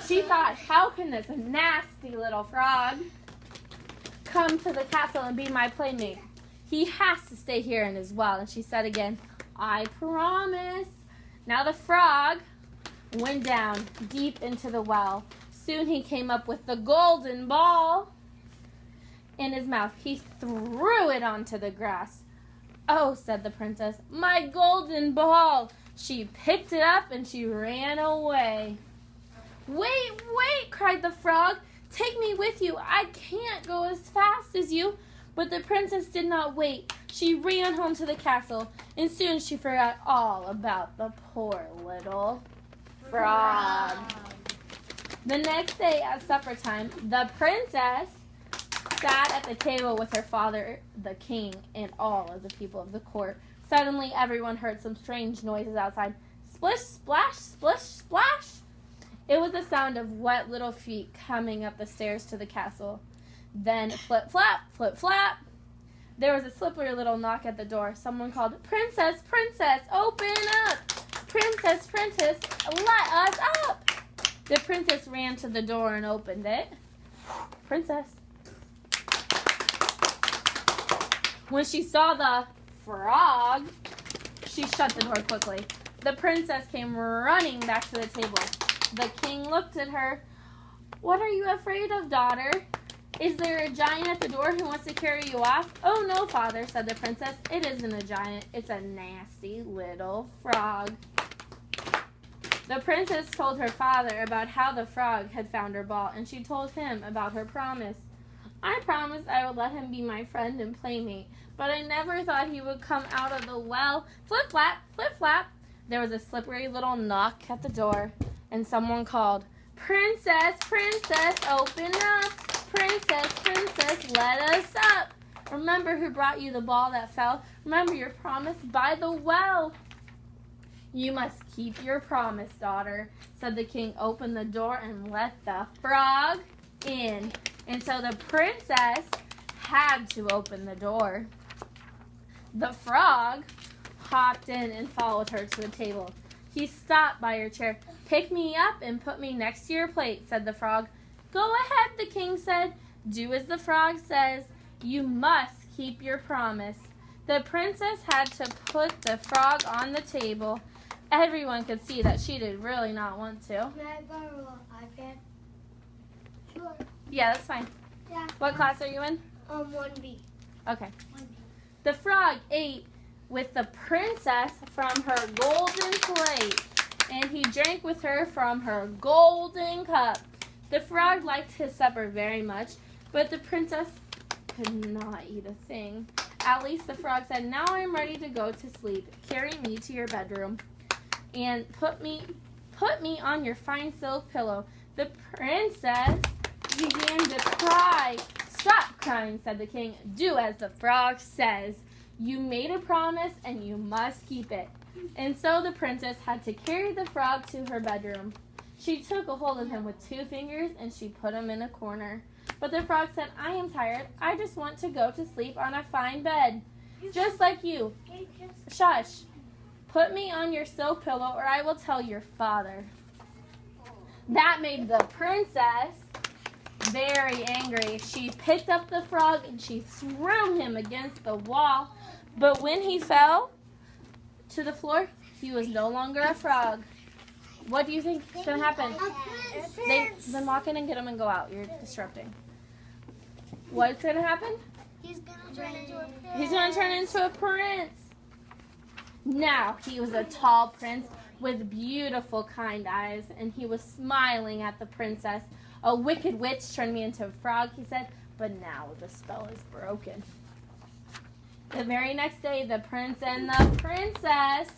She thought, how can this nasty little frog come to the castle and be my playmate? He has to stay here in his well. And she said again, I promise. Now the frog went down deep into the well. Soon he came up with the golden ball in his mouth. He threw it onto the grass. Oh, said the princess, my golden ball. She picked it up and she ran away. Wait, wait, cried the frog. Take me with you. I can't go as fast as you. But the princess did not wait. She ran home to the castle, and soon she forgot all about the poor little frog. The next day at supper time, the princess sat at the table with her father, the king, and all of the people of the court. Suddenly, everyone heard some strange noises outside. Splish, splash, splish, splash. It was the sound of wet little feet coming up the stairs to the castle. Then flip, flap, flip, flap. There was a slippery little knock at the door. Someone called, Princess, princess, open up. Princess, princess, let us up. The princess ran to the door and opened it. Princess. When she saw the frog, she shut the door quickly. The princess came running back to the table. The king looked at her. What are you afraid of, daughter? Is there a giant at the door who wants to carry you off? Oh, no, father, said the princess. It isn't a giant. It's a nasty little frog. The princess told her father about how the frog had found her ball, and she told him about her promise. I promised I would let him be my friend and playmate, but I never thought he would come out of the well. Flip, flap, flip, flap. There was a slippery little knock at the door, and someone called, Princess, princess, open up. Princess, princess, let us up. Remember who brought you the ball that fell. Remember your promise by the well. You must keep your promise, daughter, said the king. Open the door and let the frog in. And so the princess had to open the door. The frog hopped in and followed her to the table. He stopped by her chair. Pick me up and put me next to your plate, said the frog. Go ahead, the king said. Do as the frog says. You must keep your promise. The princess had to put the frog on the table. Everyone could see that she did really not want to. May I borrow an iPad? Sure. Yeah, that's fine. Yeah. What class are you in? 1B. Okay. 1B. The frog ate with the princess from her golden plate, and he drank with her from her golden cup. The frog liked his supper very much, but the princess could not eat a thing. At least the frog said, now I'm ready to go to sleep. Carry me to your bedroom and put me on your fine silk pillow. The princess began to cry. Stop crying, said the king. Do as the frog says. You made a promise and you must keep it. And so the princess had to carry the frog to her bedroom. She took a hold of him with 2 fingers and she put him in a corner. But the frog said, I am tired. I just want to go to sleep on a fine bed. Just like you. Shush. Put me on your silk pillow or I will tell your father. That made the princess very angry. She picked up the frog and she threw him against the wall. But when he fell to the floor, he was no longer a frog. What do you think is going to happen? Then walk in and get him and go out. You're disrupting. What's going to happen? He's going to turn into a prince. He's going to turn into a prince. Now, he was a tall prince with beautiful, kind eyes, and he was smiling at the princess. A wicked witch turned me into a frog, he said, but now the spell is broken. The very next day, the prince and the princess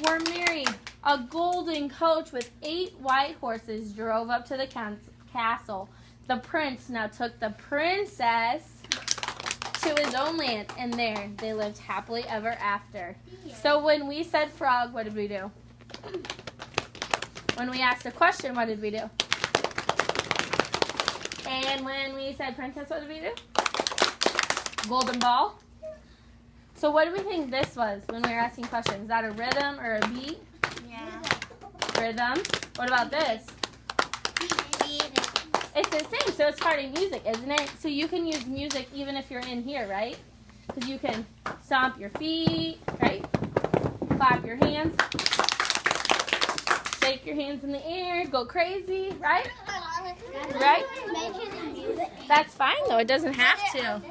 were married. A golden coach with 8 white horses drove up to the castle. The prince now took the princess to his own land, and there they lived happily ever after. So when we said frog, what did we do? When we asked a question, what did we do? And when we said princess, what did we do? Golden ball. So what do we think this was when we were asking questions? Is that a rhythm or a beat? Yeah. Rhythm. What about this? It's the same, so it's part of music, isn't it? So you can use music even if you're in here, right? Because you can stomp your feet, right? Clap your hands. Shake your hands in the air. Go crazy, right? Right? That's fine, though. It doesn't have to.